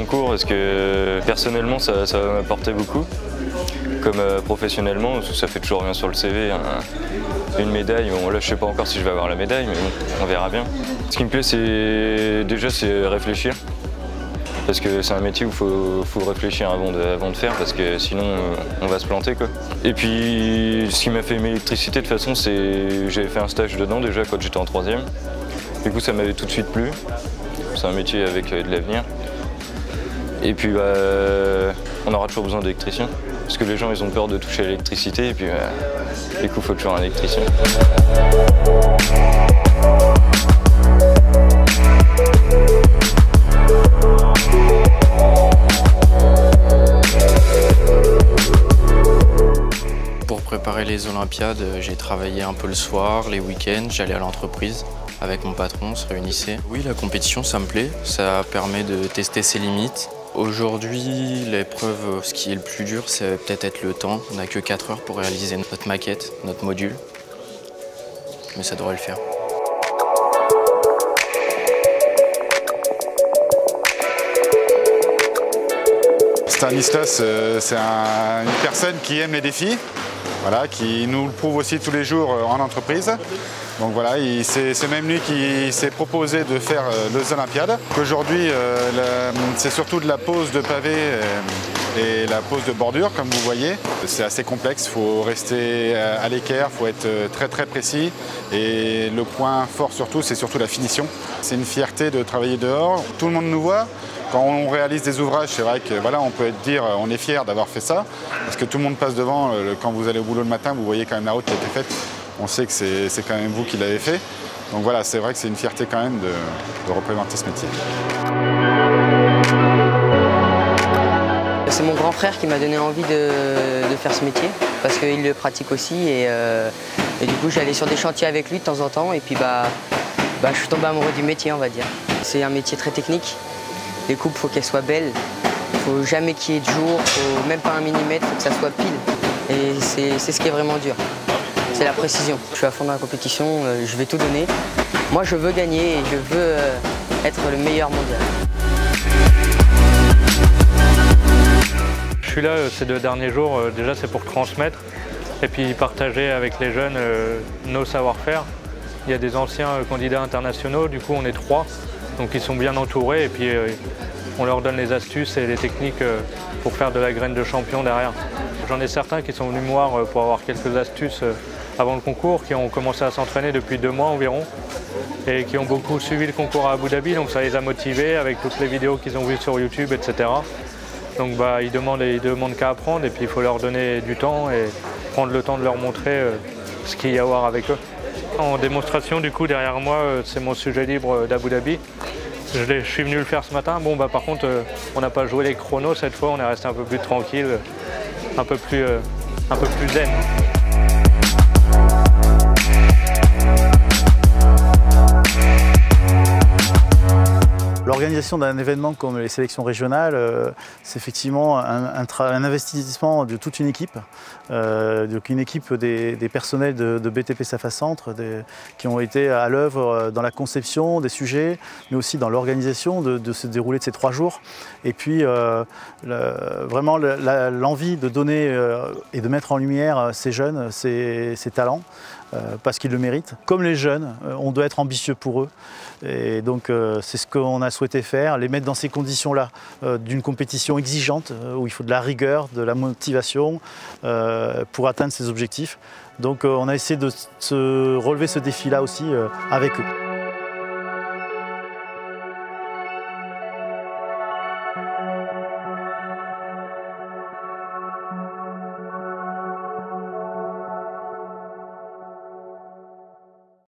concours parce que personnellement ça va m'apporter beaucoup. Comme professionnellement, ça fait toujours bien sur le CV, hein. Une médaille, bon là je sais pas encore si je vais avoir la médaille, mais bon, on verra bien. Ce qui me plaît c'est réfléchir. Parce que c'est un métier où il faut réfléchir avant de faire, parce que sinon on va se planter, quoi. Et puis ce qui m'a fait aimer l'électricité de toute façon, c'est j'avais fait un stage dedans déjà quand j'étais en 3e. Du coup ça m'avait tout de suite plu. C'est un métier avec de l'avenir. Et puis on aura toujours besoin d'électriciens. Parce que les gens ils ont peur de toucher à l'électricité et puis du coup il faut toujours un électricien. Pour préparer les Olympiades, j'ai travaillé un peu le soir, les week-ends, j'allais à l'entreprise avec mon patron, on se réunissait. Oui, la compétition, ça me plaît, ça permet de tester ses limites. Aujourd'hui, l'épreuve, ce qui est le plus dur, c'est peut-être être le temps. On n'a que 4 heures pour réaliser notre maquette, notre module, mais ça devrait le faire. Stanislas, c'est une personne qui aime les défis, voilà, qui nous le prouve aussi tous les jours en entreprise. Donc voilà, c'est même lui qui s'est proposé de faire les Olympiades. Aujourd'hui, c'est surtout de la pose de pavé et la pose de bordure, comme vous voyez. C'est assez complexe, il faut rester à l'équerre, il faut être très très précis. Et le point fort surtout, c'est surtout la finition. C'est une fierté de travailler dehors. Tout le monde nous voit. Quand on réalise des ouvrages, c'est vrai que voilà, on peut dire on est fier d'avoir fait ça, parce que tout le monde passe devant. Quand vous allez au boulot le matin, vous voyez quand même la route qui a été faite. On sait que c'est quand même vous qui l'avez fait. Donc voilà, c'est vrai que c'est une fierté quand même de représenter ce métier. C'est mon grand frère qui m'a donné envie de faire ce métier, parce qu'il le pratique aussi. Et du coup, j'allais sur des chantiers avec lui de temps en temps. Et puis je suis tombé amoureux du métier, on va dire. C'est un métier très technique. Les coupes, il faut qu'elles soient belles. Il ne faut jamais qu'il y ait de jour, même pas un millimètre, il faut que ça soit pile. Et c'est ce qui est vraiment dur. C'est la précision. Je suis à fond dans la compétition, je vais tout donner. Moi, je veux gagner et je veux être le meilleur mondial. Je suis là ces 2 derniers jours, déjà c'est pour transmettre et puis partager avec les jeunes nos savoir-faire. Il y a des anciens candidats internationaux, du coup on est 3, donc ils sont bien entourés et puis on leur donne les astuces et les techniques pour faire de la graine de champion derrière. J'en ai certains qui sont venus me voir pour avoir quelques astuces avant le concours, qui ont commencé à s'entraîner depuis 2 mois environ et qui ont beaucoup suivi le concours à Abu Dhabi, donc ça les a motivés avec toutes les vidéos qu'ils ont vues sur YouTube, etc. Donc ils demandent qu'à apprendre et puis il faut leur donner du temps et prendre le temps de leur montrer ce qu'il y a à voir avec eux. En démonstration, du coup, derrière moi, c'est mon sujet libre d'Abu Dhabi. Je suis venu le faire ce matin. Bon, par contre, on n'a pas joué les chronos cette fois, on est resté un peu plus tranquille, un peu plus zen. L'organisation d'un événement comme les sélections régionales, c'est effectivement un investissement de toute une équipe. Donc une équipe des personnels de BTP Safa Centre qui ont été à l'œuvre dans la conception des sujets, mais aussi dans l'organisation de se dérouler de ces 3 jours. Et puis vraiment l'envie de donner et de mettre en lumière ces jeunes, ces talents, parce qu'ils le méritent. Comme les jeunes, on doit être ambitieux pour eux. Et donc c'est ce qu'on a souhaité faire, les mettre dans ces conditions-là, d'une compétition exigeante, où il faut de la rigueur, de la motivation pour atteindre ces objectifs. Donc on a essayé de se relever ce défi-là aussi avec eux.